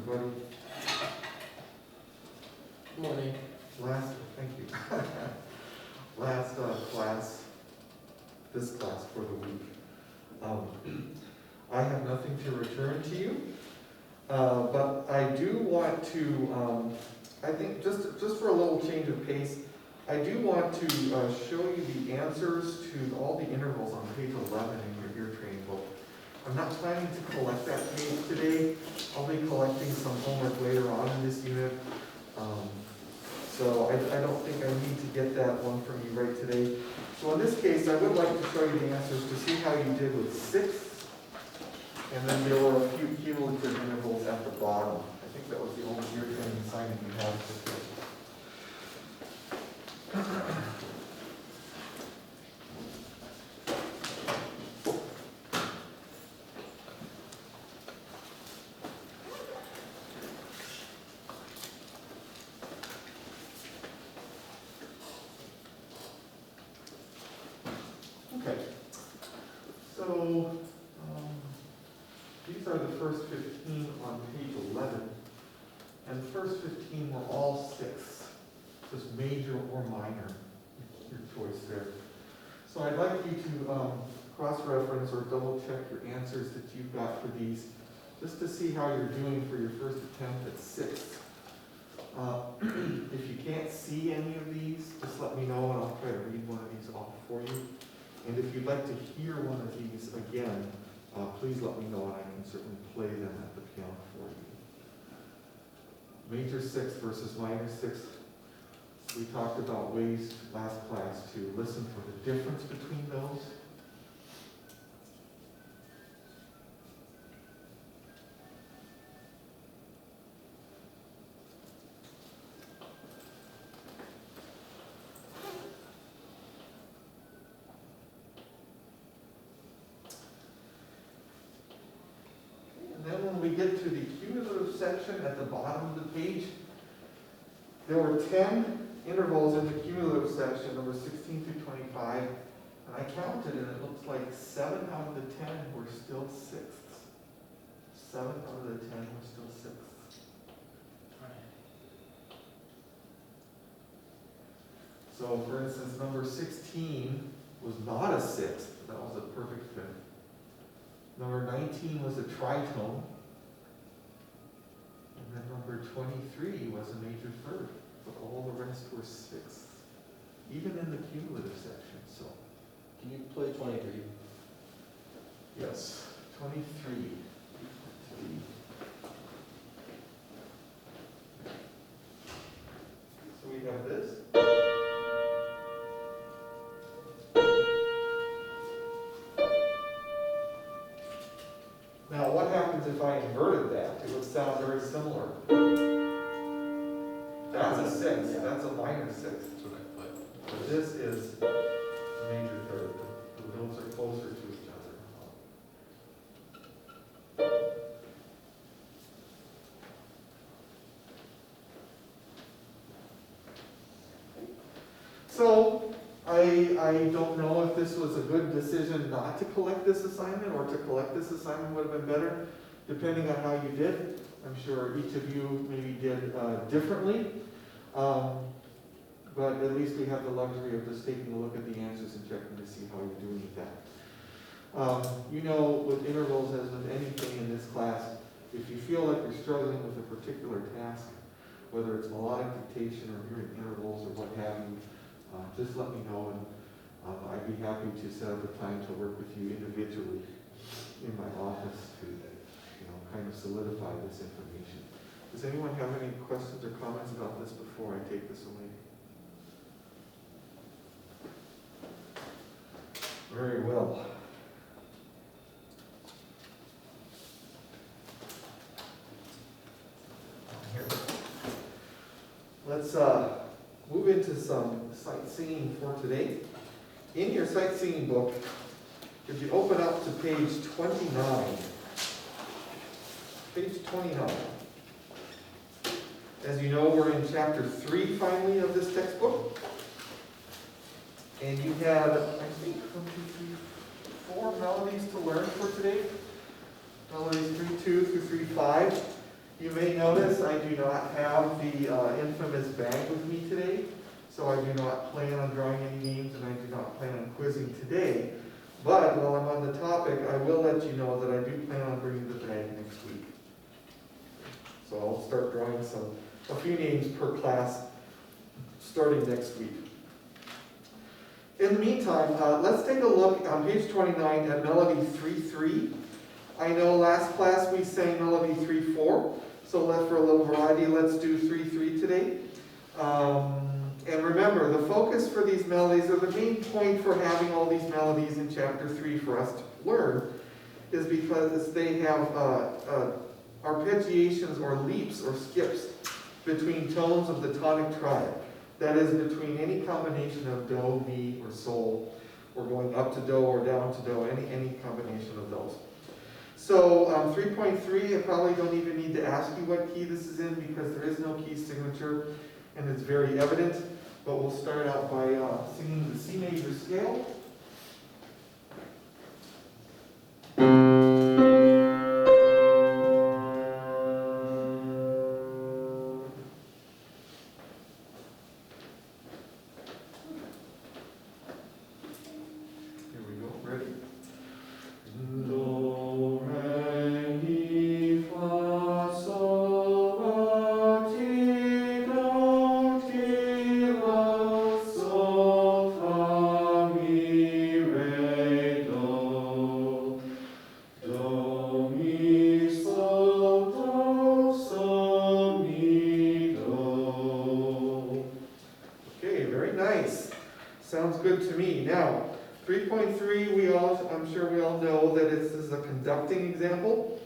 everybody. Good morning. Thank you. Last class, this class for the week. I have nothing to return to you, but I do want to, I think just for a little change of pace, I do want to show you the answers to all the intervals on page 11 in your ear training book. I'm not planning to collect that page today. I'll be collecting some homework later on in this unit. So I don't think I need to get that one from you right today. So in this case, I would like to show you the answers to see how you did with 6. And then there were a few cumulative intervals at the bottom. I think that was the only ear training assignment you had for today. Okay, so these are the first 15 on page 11, and the first 15 were all 6, just major or minor, your choice there. So I'd like you to cross-reference or double-check your answers that you've got for these, just to see how you're doing for your first attempt at 6. If you can't see any of these, just let me know and I'll try to read one of these off for you. And if you'd like to hear one of these again, please let me know and I can certainly play them at the piano for you. Major 6 versus minor 6. We talked about ways last class to listen for the difference between those. We get to the cumulative section at the bottom of the page. There were 10 intervals in the cumulative section, number 16 through 25, and I counted and it looks like 7 out of the 10 were still sixths. 7 out of the 10 were still sixths. So for instance, number 16 was not a sixth, that was a perfect fifth. Number 19 was a tritone. And then number 23 was a major third, but all the rest were sixths, even in the cumulative section. So, Can you play 23? yes, 23. So we have this. Now, what happens if I inverted that? It would sound very similar. That's a 6. Yeah. That's a minor 6. That's what I put. But this is a major third. The notes are closer to each other. So, I don't know if this was a good decision not to collect this assignment or to collect this assignment would have been better, depending on how you did. I'm sure each of you maybe did differently, but at least we have the luxury of just taking a look at the answers and checking to see how you're doing with that. You know, with intervals, as with anything in this class, if you feel like you're struggling with a particular task, whether it's melodic dictation or hearing intervals or what have you, just let me know, and I'd be happy to set up a time to work with you individually in my office to, kind of solidify this information. Does anyone have any questions or comments about this before I take this away? Very well. Here. Let's move into some sightseeing for today. In your sightseeing book, if you open up to page 29, page 29. As you know, we're in chapter 3 finally of this textbook. And you have, I think, 4 melodies to learn for today. Melodies 3.2 through 3.5. You may notice I do not have the infamous bag with me today, so I do not plan on drawing any names and I do not plan on quizzing today. But while I'm on the topic, I will let you know that I do plan on bringing the bag next week. So I'll start drawing a few names per class starting next week. In the meantime, let's take a look on page 29 at melody 3-3. I know last class we sang melody 3-4, so for a little variety, let's do 3-3 today. And remember, the focus for these melodies, or the main point for having all these melodies in chapter 3 for us to learn, is because they have arpeggiations or leaps or skips between tones of the tonic triad. That is, between any combination of do, mi, or sol, or going up to do or down to do, any combination of those. So 3.3, I probably don't even need to ask you what key this is in because there is no key signature and it's very evident. But we'll start out by singing the C major scale. Sounds good to me. Now, 3.3, I'm sure we all know that this is a conducting example,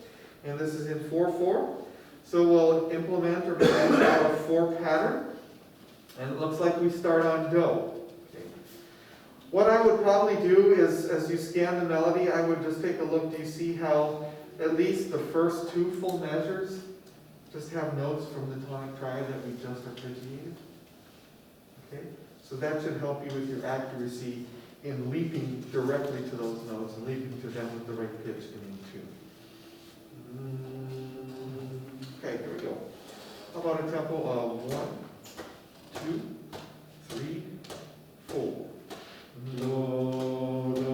and this is in 4/4. So we'll implement or manage our 4 pattern, and it looks like we start on do. Okay. What I would probably do is, as you scan the melody, I would just take a look. Do you see how at least the first 2 full measures just have notes from the tonic triad that we just arpeggiated? Okay. So that should help you with your accuracy in leaping directly to those notes and leaping to them with the right pitch and in tune. Okay, here we go. How about a tempo of 1, 2, 3, 4. Do, do,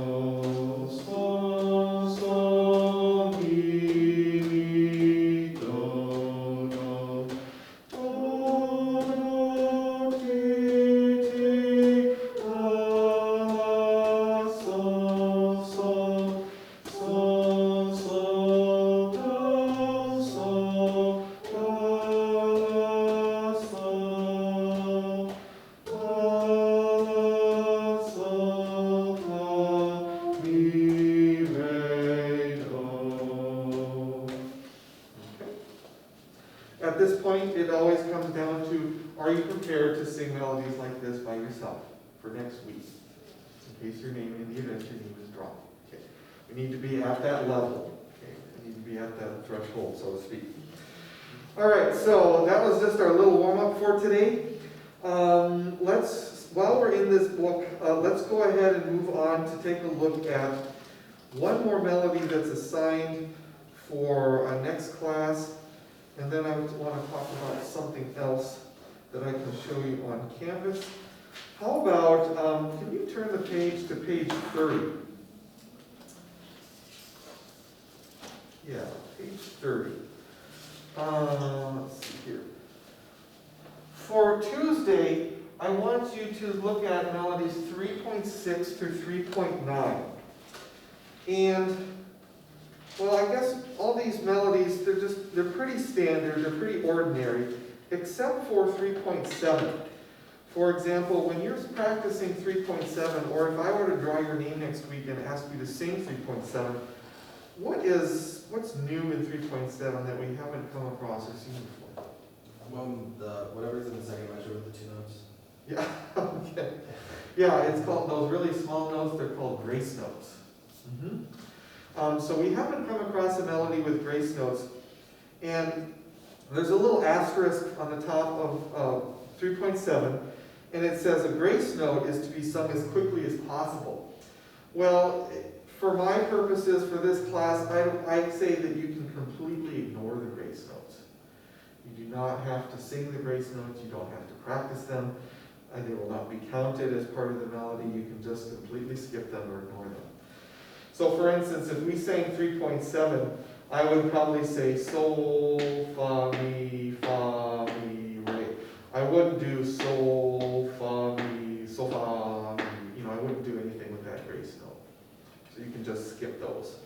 sol, sol, mi, mi, do, do. At this point, it always comes down to, are you prepared to sing melodies like this by yourself for next week? In case your name, in the event your name is dropped. Okay. We need to be at that level. Okay. We need to be at that threshold, so to speak. All right, so that was just our little warm-up for today. While we're in this book, let's go ahead and move on to take a look at one more melody that's assigned for our next class. And then I want to talk about something else that I can show you on Canvas. How about, can you turn the page to page 30? Yeah, page 30. Let's see here. For Tuesday, I want you to look at melodies 3.6 through 3.9. And well, I guess all these melodies, they're pretty standard, they're pretty ordinary, except for 3.7. For example, when you're practicing 3.7, or if I were to draw your name next week and ask you to sing 3.7, what's new in 3.7 that we haven't come across or seen before? Whatever's in the second measure with the 2 notes. Yeah, okay. Yeah, it's called, those really small notes, they're called grace notes. Mm-hmm. So we haven't come across a melody with grace notes, and there's a little asterisk on the top of 3.7, and it says a grace note is to be sung as quickly as possible. Well, for my purposes for this class, I say that you can completely ignore the grace notes. not have to sing the grace notes, you don't have to practice them, and they will not be counted as part of the melody. You can just completely skip them or ignore them. So for instance, if we sang 3.7, I would probably say sol, fa, mi, re. I wouldn't do sol, fa, mi, I wouldn't do anything with that grace note. So you can just skip those.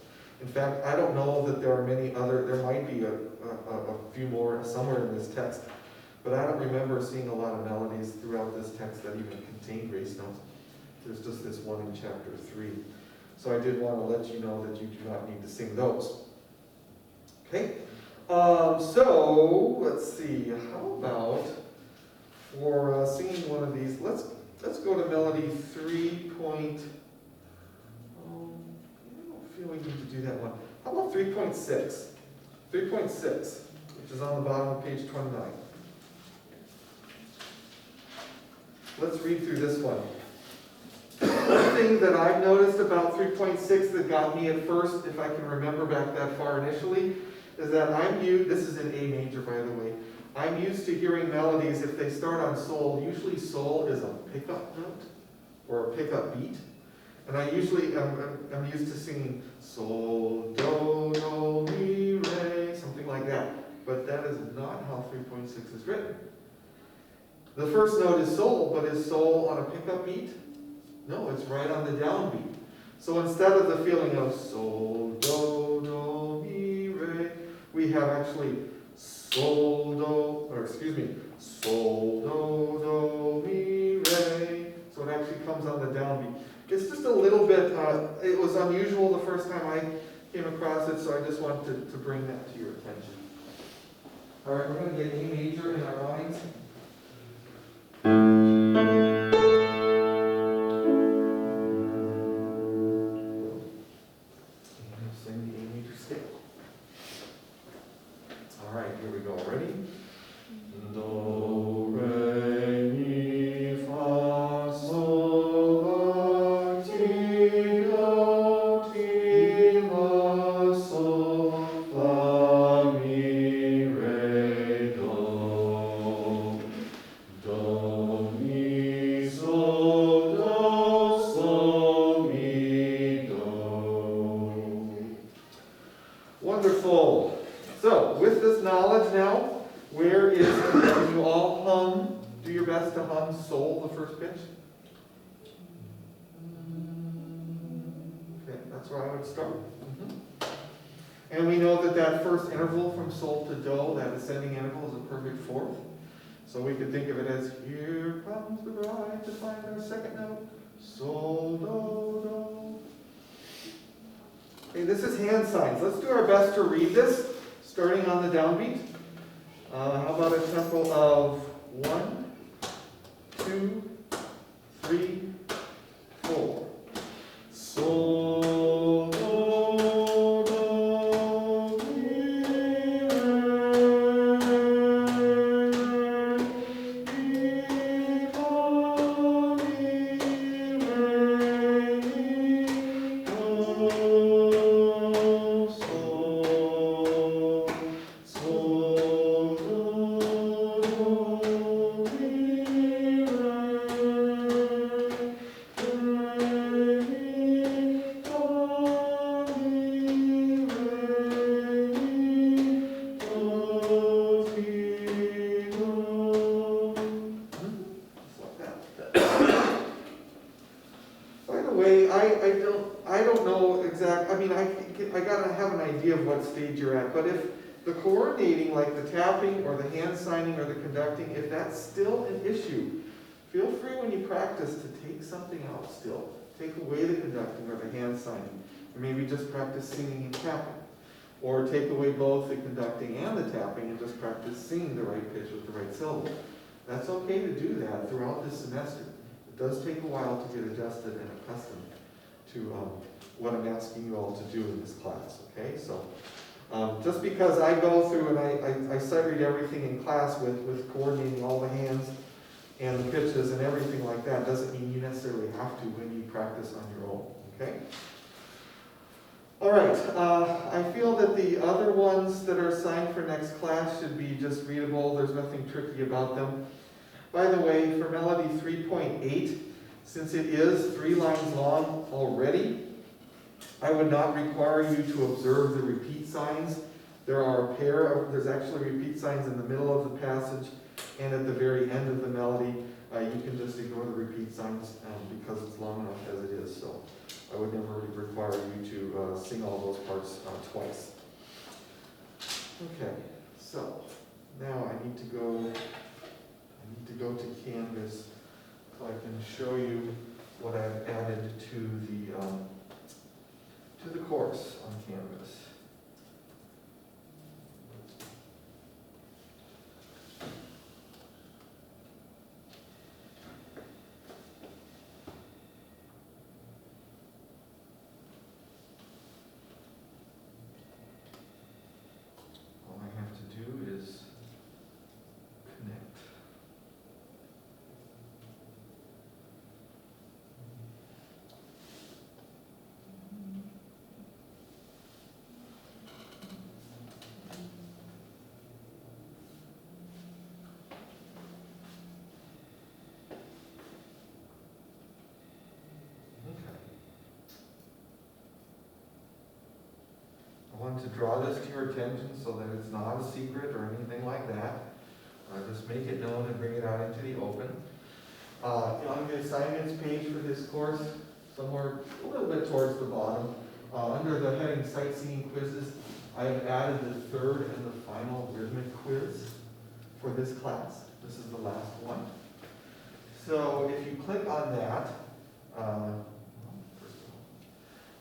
In fact, I don't know that there are many other, there might be a few more somewhere in this text, but I don't remember seeing a lot of melodies throughout this text that even contain grace notes. There's just this one in chapter 3. So I did want to let you know that you do not need to sing those. Okay, so let's see, how about for singing one of these, let's go to melody 3. I don't feel we need to do that one. How about 3.6? 3.6, which is on the bottom of page 29. Let's read through this one. One thing that I've noticed about 3.6 that got me at first, if I can remember back that far initially, is that this is in A major by the way, I'm used to hearing melodies, if they start on sol, usually sol is a pickup note, or a pickup beat. And I usually, I'm used to singing sol, do, mi, re, something like that. But that is not how 3.6 is written. The first note is sol, but is sol on a pickup beat? No, it's right on the downbeat. So instead of the feeling of sol, do, mi, re, we have actually sol, do, mi, re. So it actually comes on the downbeat. It's just a little bit, it was unusual the first time I came across it, so I just wanted to bring that to your attention. All right, we're going to get A major in our minds. Sing the A major scale. All right, here we go. Ready? Do, re, mi, fa, sol, la, ti, la, sol, fa, mi, re, do. Do, mi, sol, mi, do. Wonderful. So, with this knowledge now, where is, can you all hum, do your best to hum sol, the first pitch? Okay, that's where I would start. And we know that that first interval from sol to do, that ascending interval, is a perfect fourth. So we could think of it as, here comes the bride to find our second note, sol, do, do. Okay, this is hand signs. Let's do our best to read this, starting on the downbeat. How about a tempo of 1, 2, 3, 4. Sol, do, do, mi, re, mi, fa, mi, re, mi, do, sol, sol, do, mi, By the way, I don't know exact, I gotta have an idea of what stage you're at, but if the coordinating, like the tapping or the hand signing or the conducting, if that's still an issue, feel free when you practice to take something out still. Take away the conducting or the hand signing, or maybe just practice singing and tapping. Or take away both the conducting and the tapping and just practice singing the right pitch with the right syllable. That's okay to do that throughout this semester. It does take a while to get adjusted and accustomed to what I'm asking you all to do in this class, okay? So just because I go through and I sight read everything in class with coordinating all the hands and the pitches and everything like that doesn't mean you necessarily have to when you practice on your own, okay? All right, I feel that the other ones that are assigned for next class should be just readable. There's nothing tricky about them. By the way, for Melody 3.8, since it is 3 lines long already, I would not require you to observe the repeat signs. There's actually repeat signs in the middle of the passage and at the very end of the melody. You can just ignore the repeat signs because it's long enough as it is. So I would never require you to sing all those parts twice. Okay, so now I need to go to Canvas so I can show you what I've added to the course on Canvas. All I have to do is connect. I want to draw this to your attention so that it's not a secret or anything like that. Just make it known and bring it out into the open. On the assignments page for this course, somewhere a little bit towards the bottom, under the heading Sightseeing Quizzes, I have added the third and the final rhythmic quiz for this class. This is the last one. So if you click on that,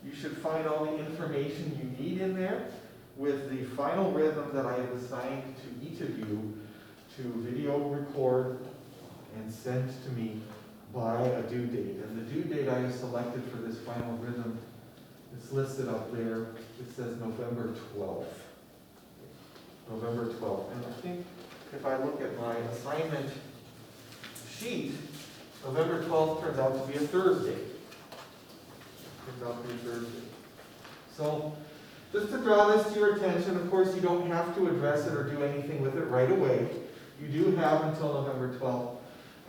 you should find all the information you need in there with the final rhythm that I have assigned to each of you to video record and send to me by a due date. And the due date I have selected for this final rhythm is listed up there. It says November 12th. November 12th. And I think if I look at my assignment sheet, November 12th turns out to be a Thursday. So, just to draw this to your attention, of course you don't have to address it or do anything with it right away. You do have until November 12th.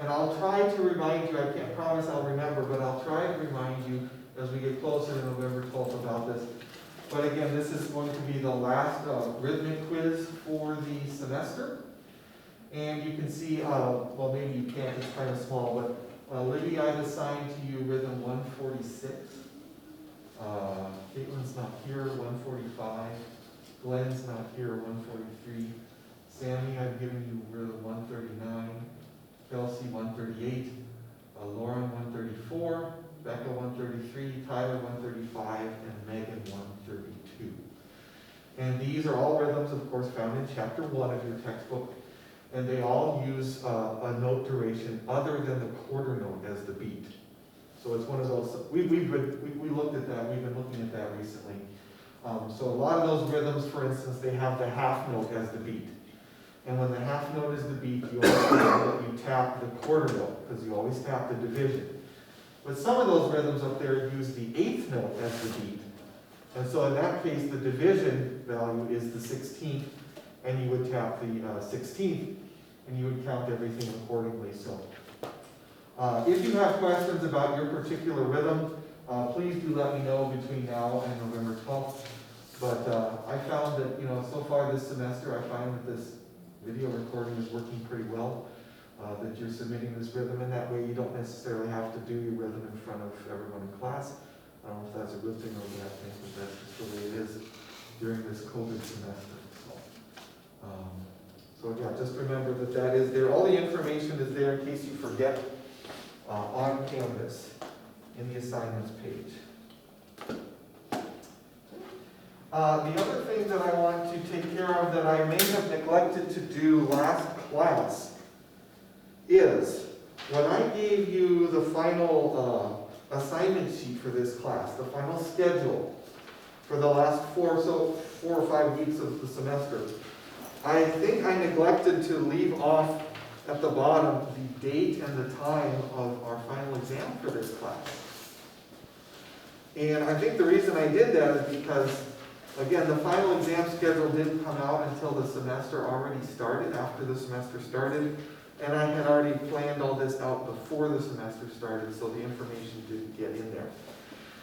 And I'll try to remind you, I can't promise I'll remember, but I'll try to remind you as we get closer to November 12th about this. But again, this is going to be the last rhythmic quiz for the semester. And you can see, well maybe you can't, it's kind of small, but Libby, I've assigned to you rhythm 146. Caitlin's not here, 145. Glenn's not here, 143. Sammy, I've given you rhythm 139. Kelsey, 138. Lauren, 134. Becca, 133. Tyler, 135. And Megan, 132. And these are all rhythms, of course, found in chapter 1 of your textbook. And they all use a note duration other than the quarter note as the beat. So it's one of those, we looked at that, we've been looking at that recently. So a lot of those rhythms, for instance, they have the half note as the beat. And when the half note is the beat, you always tap the quarter note, because you always tap the division. But some of those rhythms up there use the eighth note as the beat. And so in that case, the division value is the 16th, and you would tap the 16th, and you would count everything accordingly. So if you have questions about your particular rhythm, please do let me know between now and November 12th. But I found that, so far this semester, I find that this video recording is working pretty well, that you're submitting this rhythm, and that way you don't necessarily have to do your rhythm in front of everyone in class. I don't know if that's a good thing or a bad thing, but that's just the way it is during this COVID semester. So yeah, just remember that is there. All the information is there in case you forget on Canvas in the assignments page. The other thing that I want to take care of that I may have neglected to do last class is when I gave you the final assignment sheet for this class, the final schedule for the last 4 or 5 weeks of the semester, I think I neglected to leave off at the bottom the date and the time of our final exam for this class. And I think the reason I did that is because, again, the final exam schedule didn't come out until the semester already started, after the semester started. And I had already planned all this out before the semester started, so the information didn't get in there.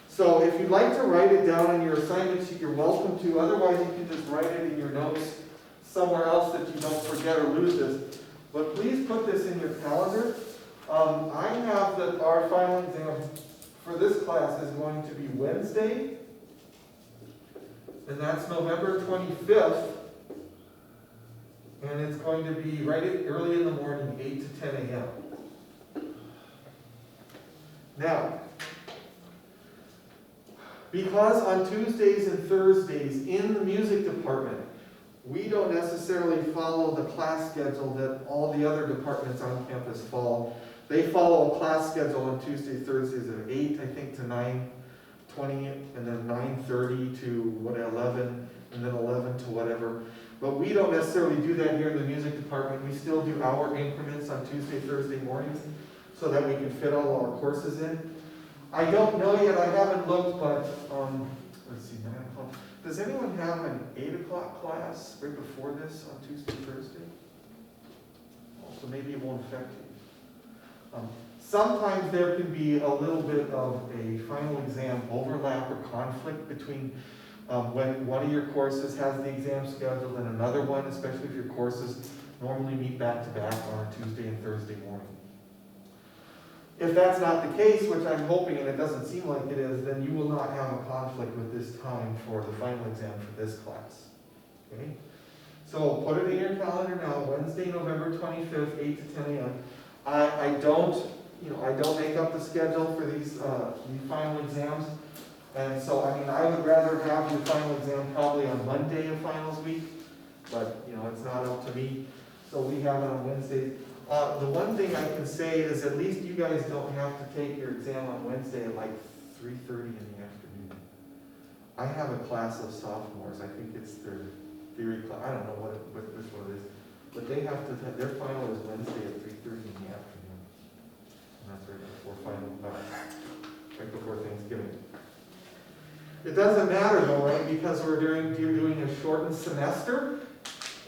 So if you'd like to write it down in your assignment sheet, you're welcome to. Otherwise, you can just write it in your notes somewhere else that you don't forget or lose this. But please put this in your calendar. I have that our final exam for this class is going to be Wednesday, and that's November 25th. And it's going to be early in the morning, 8 to 10 a.m. Now, because on Tuesdays and Thursdays in the music department, we don't necessarily follow the class schedule that all the other departments on campus follow. They follow a class schedule on Tuesdays, Thursdays at 8, I think, to 9:20, and then 9:30 to 11, and then 11 to whatever. But we don't necessarily do that here in the music department. We still do hour increments on Tuesday, Thursday mornings so that we can fit all our courses in. I don't know yet, I haven't looked, but, let's see, 9 o'clock. Does anyone have an 8 o'clock class right before this on Tuesday, Thursday? Oh, so maybe it won't affect you. Sometimes there can be a little bit of a final exam overlap or conflict between when one of your courses has the exam scheduled and another one, especially if your courses normally meet back to back on a Tuesday and Thursday morning. If that's not the case, which I'm hoping, and it doesn't seem like it is, then you will not have a conflict with this time for the final exam for this class. Okay? So put it in your calendar now, Wednesday, November 25th, 8 to 10 a.m. I don't make up the schedule for these final exams. And so, I mean, I would rather have your final exam probably on Monday of finals week, but, it's not up to me. So we have it on Wednesdays. The one thing I can say is at least you guys don't have to take your exam on Wednesday at like 3:30 in the afternoon. I have a class of sophomores, I think it's their theory class, I don't know which one it is, but they have to, their final is Wednesday at 3:30 in the afternoon. And that's right before final class, right before Thanksgiving. It doesn't matter though, right, because you're doing a shortened semester,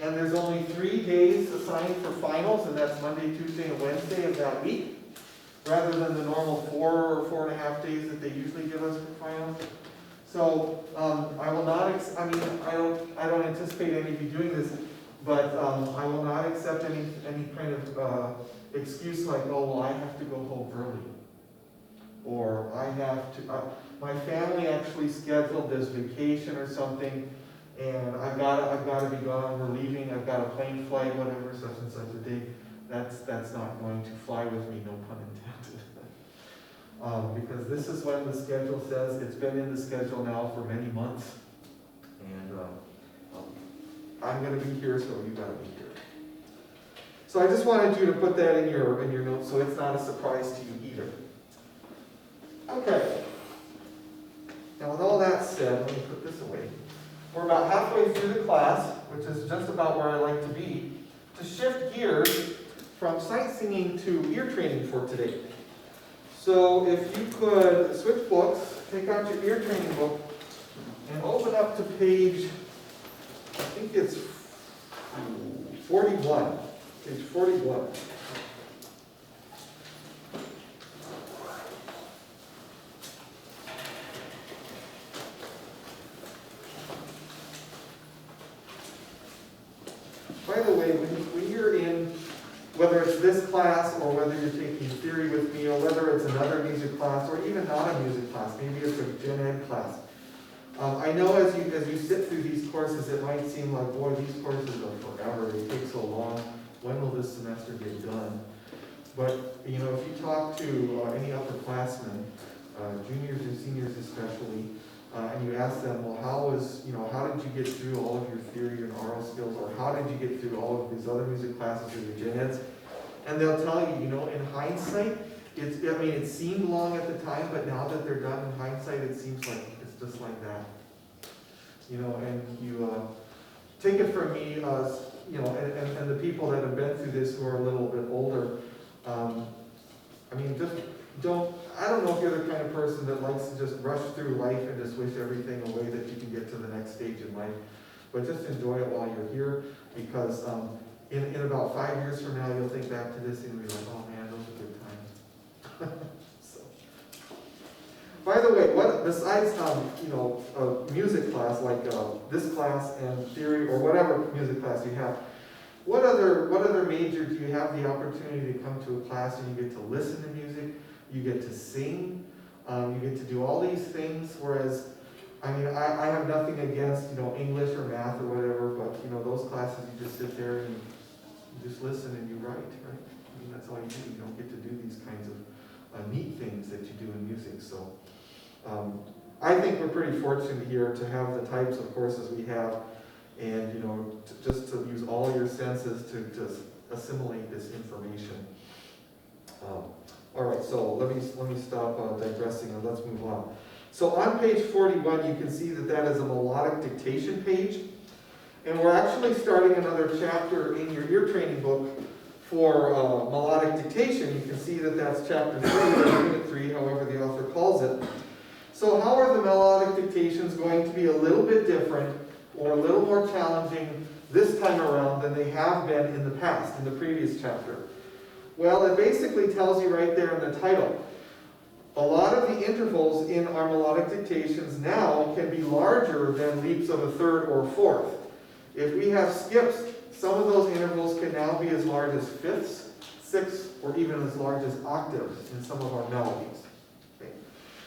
and there's only 3 days assigned for finals, and that's Monday, Tuesday, and Wednesday of that week, rather than the normal 4 or 4.5 days that they usually give us for finals. So I will not, I don't anticipate any of you doing this, but I will not accept any kind of excuse like, oh, well, I have to go home early, or I have to. My family actually scheduled this vacation or something, and I've got to be gone. We're leaving. I've got a plane flight, whatever, such and such a day. That's not going to fly with me, no pun intended. Because this is when the schedule says. It's been in the schedule now for many months, and I'm going to be here, so you got to be here. So I just wanted you to put that in your notes, so it's not a surprise to you either. Okay. Now with all that said, let me put this away. We're about halfway through the class, which is just about where I like to be, to shift gears from sight singing to ear training for today. So if you could switch books, take out your ear training book, and open up to page, I think it's 41. Page 41. By the way, when you're in, whether it's this class or whether you're taking theory with me or whether it's another music class or even not a music class, maybe it's a gen ed class. I know as you sit through these courses, it might seem like, boy, these courses are forever, they take so long. When will this semester get done? But, if you talk to any upperclassmen, juniors and seniors especially, and you ask them, well, how did you get through all of your theory and oral skills, or how did you get through all of these other music classes or your gen eds? And they'll tell you, in hindsight, it seemed long at the time, but now that they're done in hindsight, it seems like it's just like that. And you take it from me, and the people that have been through this who are a little bit older, just don't. I don't know if you're the kind of person that likes to just rush through life and just wish everything away that you can get to the next stage in life, but just enjoy it while you're here, because in about 5 years from now, you'll think back to this and you'll be like, oh man, those are good times. So. By the way, what besides a music class like this class and theory or whatever music class you have, what other major do you have the opportunity to come to a class and you get to listen to music, you get to sing, you get to do all these things, whereas, I mean, I have nothing against, English or math or whatever, but, those classes you just sit there and you just listen and you write, right? I mean, that's all you do. You don't get to do these kinds of neat things that you do in music, so. I think we're pretty fortunate here to have the types of courses we have, and just to use all your senses to just assimilate this information. All right, so let me stop digressing and let's move on. So on page 41, you can see that is a melodic dictation page, and we're actually starting another chapter in your ear training book for melodic dictation. You can see that that's chapter 3 or unit 3, however the author calls it. So how are the melodic dictations going to be a little bit different or a little more challenging this time around than they have been in the past, in the previous chapter? Well, it basically tells you right there in the title. A lot of the intervals in our melodic dictations now can be larger than leaps of a third or fourth. If we have skips, some of those intervals can now be as large as fifths, sixths, or even as large as octaves in some of our melodies.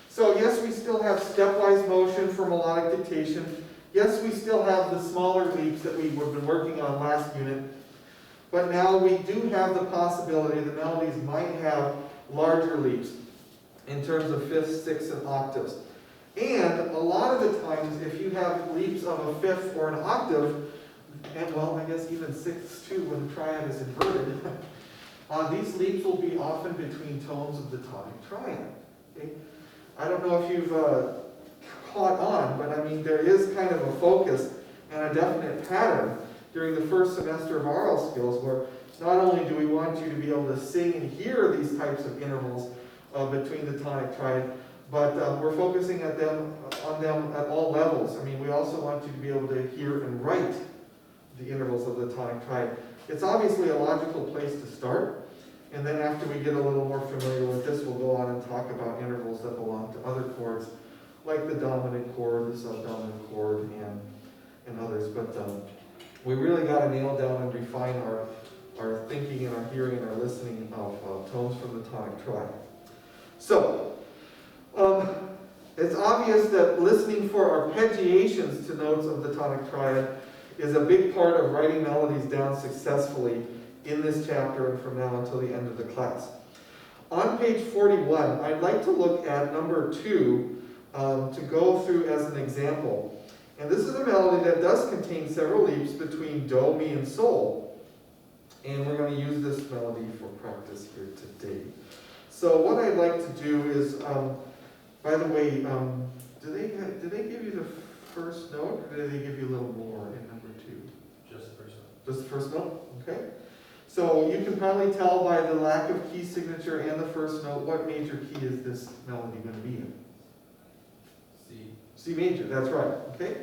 So yes, we still have stepwise motion for melodic dictation. Yes, we still have the smaller leaps that we've been working on last unit. But now we do have the possibility the melodies might have larger leaps in terms of fifths, sixths, and octaves. And a lot of the times, if you have leaps of a fifth or an octave, and well, I guess even sixths too when the triad is inverted, these leaps will be often between tones of the tonic triad. Okay? I don't know if you've caught on, but I mean, there is kind of a focus and a definite pattern during the first semester of aural skills where not only do we want you to be able to sing and hear these types of intervals between the tonic triad, but we're focusing on them at all levels. I mean, we also want you to be able to hear and write the intervals of the tonic triad. It's obviously a logical place to start. And then after we get a little more familiar with this, we'll go on and talk about intervals that belong to other chords, like the dominant chord, the subdominant chord, and others. But we really got to nail down and refine our thinking and our hearing and our listening of tones from the tonic triad. So, it's obvious that listening for arpeggiations to notes of the tonic triad is a big part of writing melodies down successfully in this chapter and from now until the end of the class. On page 41, I'd like to look at number 2 to go through as an example. And this is a melody that does contain several leaps between do, mi, and sol. And we're going to use this melody for practice here today. So what I'd like to do is, by the way, do they give you the first note, or do they give you a little more in number 2? Just the first note. Just the first note? Okay. So you can probably tell by the lack of key signature and the first note what major key is this melody going to be in. C. C major, that's right. Okay.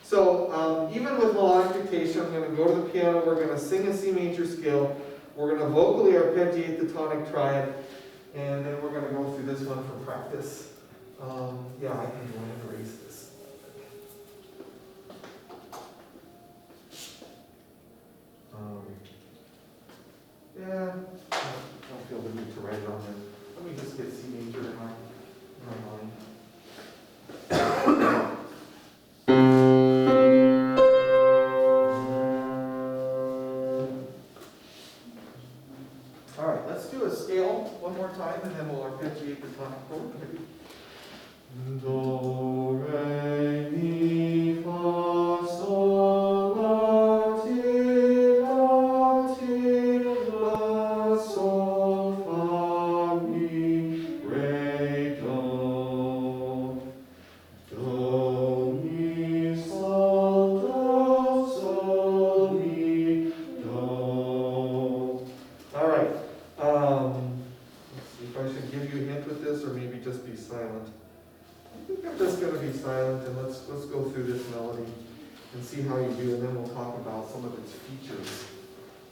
So even with melodic dictation, I'm going to go to the piano, we're going to sing a C major scale, we're going to vocally arpeggiate the tonic triad, and then we're going to go through this one for practice. Yeah, I can go and erase this. Yeah, I don't feel the need to write it on there. Let me just get C major in my mind. All right, let's do a scale one more time, and then we'll arpeggiate the tonic chord. Do, re, mi, fa, sol, la, ti, la, ti, la, sol, fa, mi, re, do. Do, mi, sol, mi, do. All right. Let's see if I should give you a hint with this, or maybe maybe just be silent. I think I'm just gonna be silent and let's go through this melody and see how you do, and then we'll talk about some of its features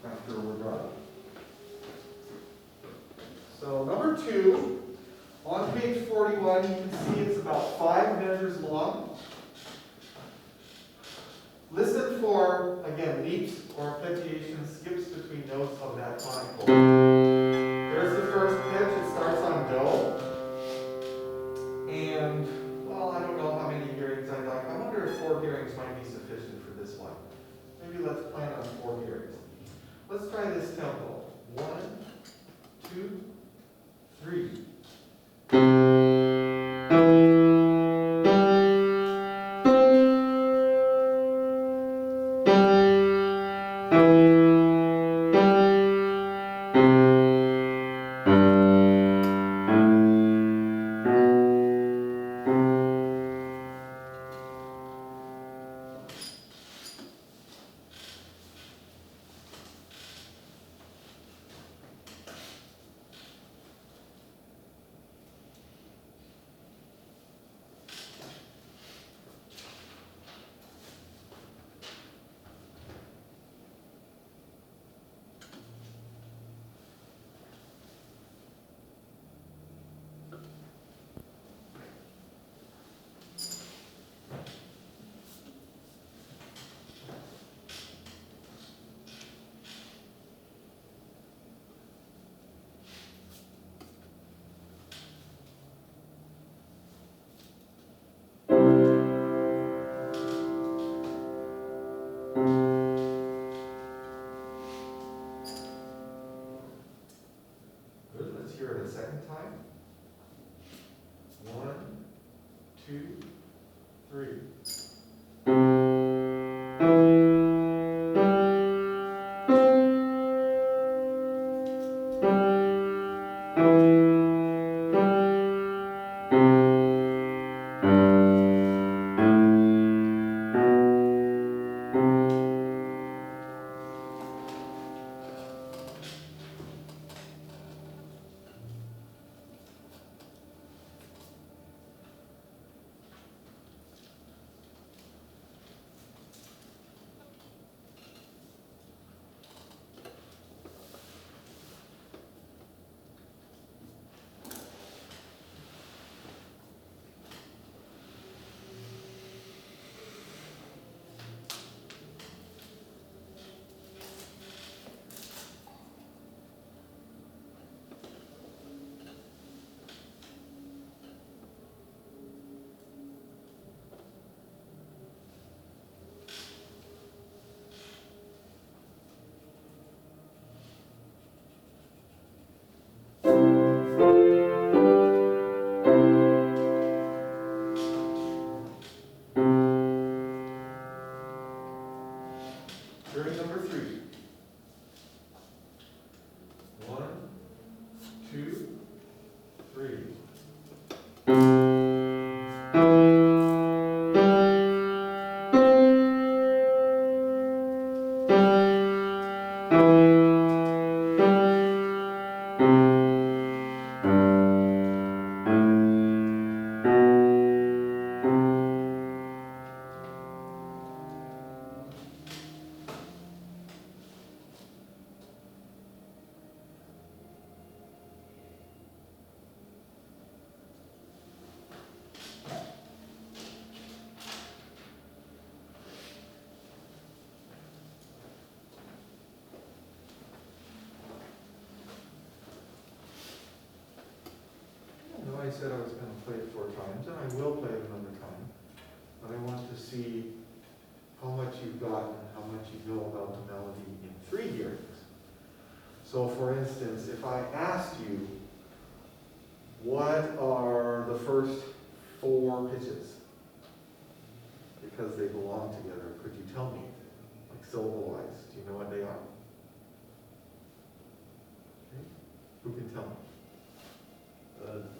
after we're done. So number 2, on page 41, you can see it's about 5 measures long. Listen for, again, leaps or arpeggiations, skips between notes of that tonic chord. There's the first pitch, it starts on Do. And, well, I don't know how many hearings I'd like. I wonder if 4 hearings might be sufficient for this one. Maybe let's plan on 4 hearings. Let's try this tempo. 1, 2, 3. Good, let's hear it a second time. 1, 2, 3. Hearing number 3. 1, 2, 3. I said I was going to play it 4 times, and I will play it another time. But I want to see how much you've gotten, how much you know about the melody in 3 hearings. So for instance, if I asked you, what are the first 4 pitches? Because they belong together, could you tell me? Like syllable-wise, do you know what they are? Okay. Who can tell me?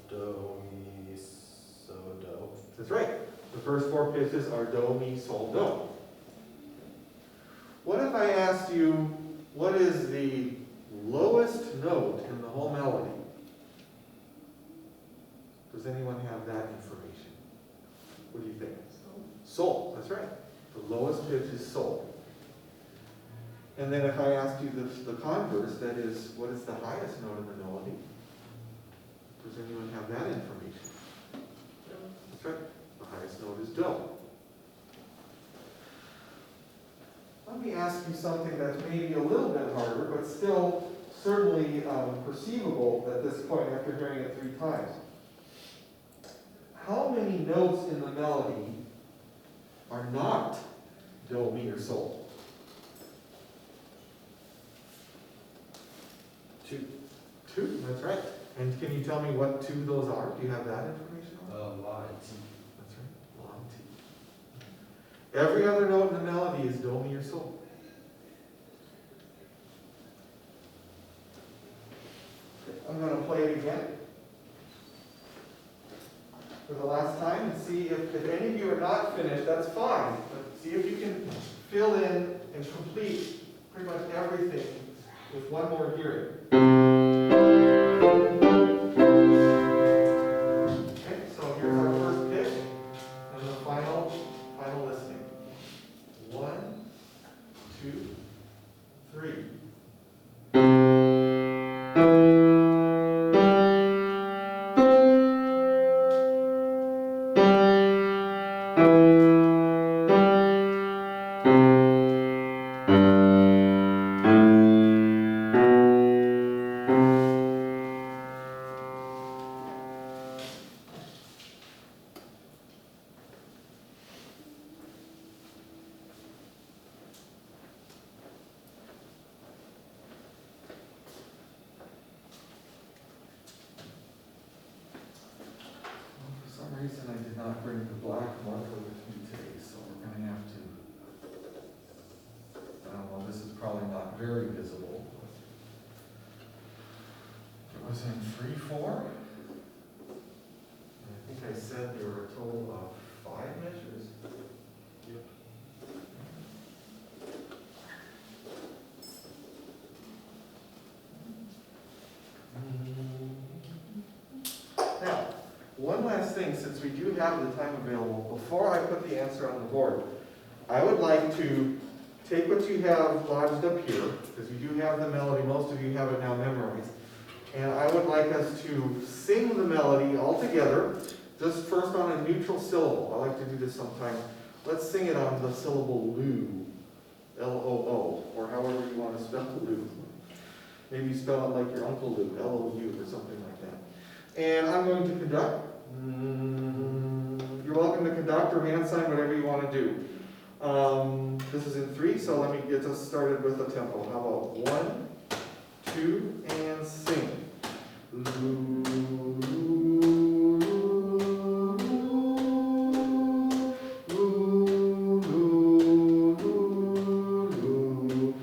Do, mi, so, do. That's right. The first 4 pitches are do, mi, sol, do. What if I asked you, what is the lowest note in the whole melody? Does Does anyone have that information? What do you think? Sol, that's right. The lowest pitch is sol. And then if I asked you the converse, that is, what is the highest note in the melody? Does anyone have that information? That's right. The highest note is do. Let me ask you something that's maybe a little bit harder, but still certainly perceivable at this point after hearing it 3 times. How many notes in the melody are not do, mi, or sol? 2. 2, that's right. And can you tell me what 2 of those are? Do you have that information? La and T. That's right, la and ti. Every other note in the melody is do, mi, or sol. I'm going to play it again for the last time and see if any of you are not finished, that's fine. But see if you can fill in and complete pretty much everything with one more hearing. Okay, so here's our first pitch and the final listening. 1, 2, 3. For some reason, I did not bring the black marker with me today, so we're going to have to, well, this is probably not very visible. It was in 3/4. And I think I said there were a total of 5 measures. Yep. Now, one last thing, since we do have the time available, before I put the answer on the board, I would like to take what you have lodged up here, because you do have the melody, most of you have it now memorized, and I would like us to sing the melody all together, just first on a neutral syllable. I like to do this sometimes. Let's sing it on the syllable loo, L-O-O, or however you want to spell loo. Maybe spell it like your Uncle Lou, L-O-U, or something like that. And I'm going to conduct. You're welcome to conduct or hand sign, whatever you want to do. This is in 3, so let me get us started with the tempo. How about 1, 2, and sing. Loo, loo, loo, loo, loo, loo, loo, loo.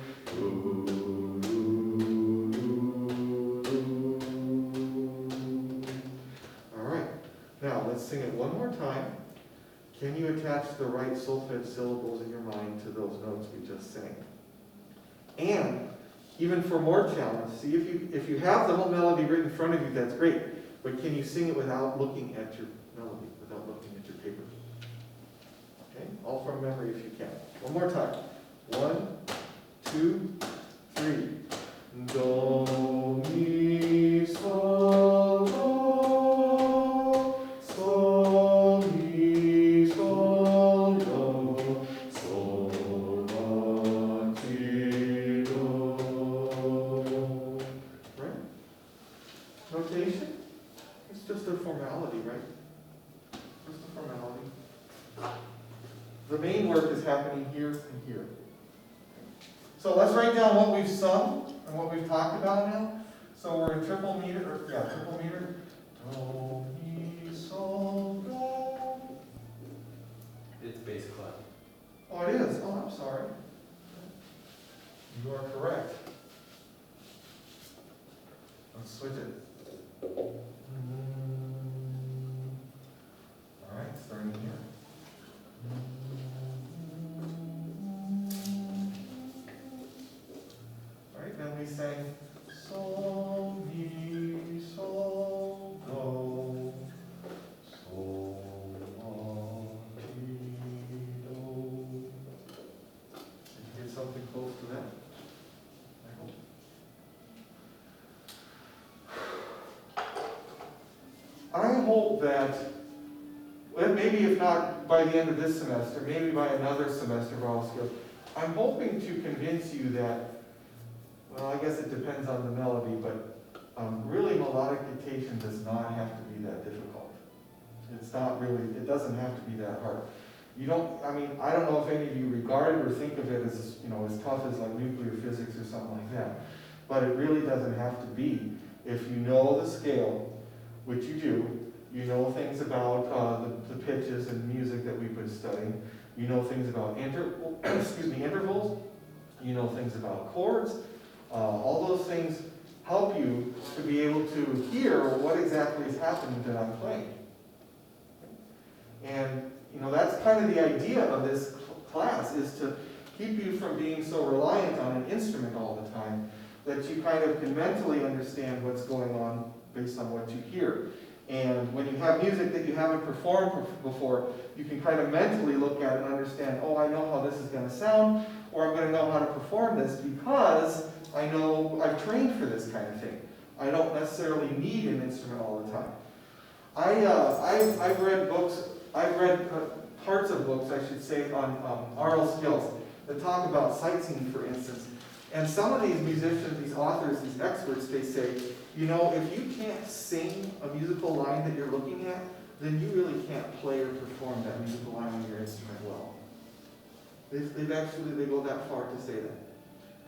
All right, now let's sing it one more time. Can you attach the right solfege syllables in your mind to those notes we just sang? And even for more challenge, see if you have the whole melody written in front of you, that's great. But can you sing it without looking at your melody, without looking at your paper? Okay, all from memory if you can. One more time. 1, 2, 3. Do, mi, sol, do, sol, mi, sol, do, sol, la, ti, do. Right? Notation? It's just a formality, right? Just a formality. The main work is happening here and here. So let's write down what we've sung and what we've talked about now. So we're in triple meter, triple meter. Do, mi, sol, do. It's bass clef. Oh, it is. Oh, I'm sorry. You are correct. Let's switch it. All right, starting here. All right, then we sang sol, mi, sol, do. I hope that, well, maybe if not by the end of this semester, maybe by another semester of Aural Skills, I'm hoping to convince you that, well, I guess it depends on the melody, but really melodic dictation does not have to be that difficult. It's not really, it doesn't have to be that hard. You don't, I mean, I don't know if any of you regard it or think of it as, you know, as tough as like nuclear physics or something like that. But it really doesn't have to be. If you know the scale, which you do, you know things about the pitches and music that we've been studying. You know things about intervals. You know things about chords. All those things help you to be able to hear what exactly is happening that I'm playing. And you know, that's kind of the idea of this class, is to keep you from being so reliant on an instrument all the time that you kind of can mentally understand what's going on based on what you hear. And when you have music that you haven't performed before, you can kind of mentally look at it and understand, oh, I know how this is going to sound, or I'm going to know how to perform this because I know I've trained for this kind of thing. I don't necessarily need an instrument all the time. I've read books, parts of books, I should say, on aural skills that talk about sight singing, for instance. And some of these musicians, these authors, these experts, they say, you know, if you can't sing a musical line that you're looking at, then you really can't play or perform that musical line on your instrument well. They go that far to say that.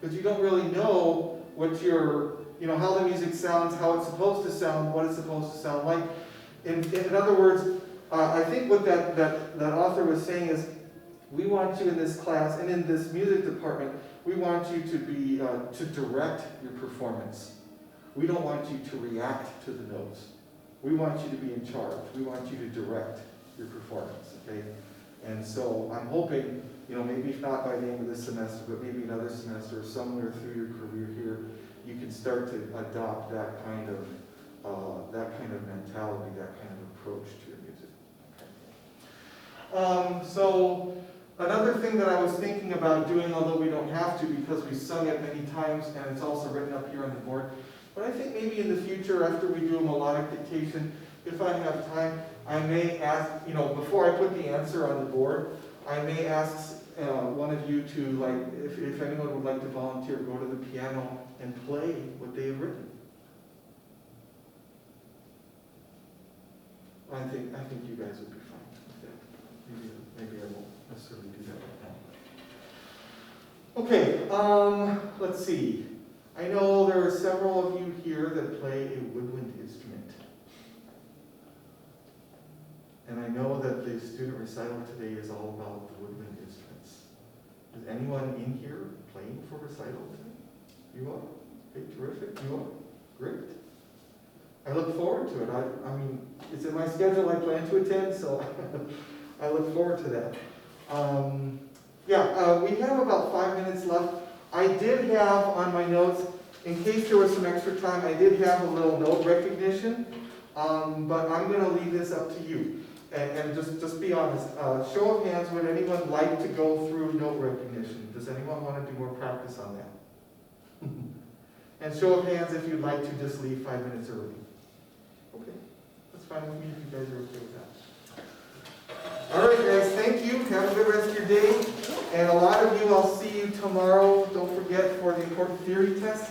Because you don't really know what how the music sounds, how it's supposed to sound, what it's supposed to sound like. In other words, I think what that author was saying is, we want you in this class, and in this music department, we want you to be, to direct your performance. We don't want you to react to the notes. We want you to be in charge. We want you to direct your performance, okay? And so I'm hoping, maybe if not by the end of this semester, but maybe another semester, somewhere through your career here, you can start to adopt that kind of mentality, that kind of approach to your music. Okay. So another thing that I was thinking about doing, although we don't have to because we've sung it many times and it's also written up here on the board, but I think maybe in the future, after we do a melodic dictation, if I have time, I may ask, before I put the answer on the board, I may ask one of you to, if anyone would like to volunteer, go to the piano and play what they have written. I think you guys would be fine with that. Maybe I won't necessarily do that right now. Okay, let's see. I know there are several of you here that play a woodwind instrument. And I know that the student recital today is all about the woodwind instruments. Is anyone in here playing for recital today? You are? Okay, terrific. You are? Great. I look forward to it. I mean, it's in my schedule. I plan to attend, so I look forward to that. We have about 5 minutes left. I did have on my notes, in case there was some extra time, I did have a little note recognition, but I'm going to leave this up to you. And just be honest. Show of hands, would anyone like to go through note recognition? Does anyone want to do more practice on that? And show of hands if you'd like to just leave 5 minutes early. Okay, that's fine with me if you guys are okay with that. All right, guys, thank you. Have a good rest of your day. And a lot of you, I'll see you tomorrow. Don't forget for the important theory test.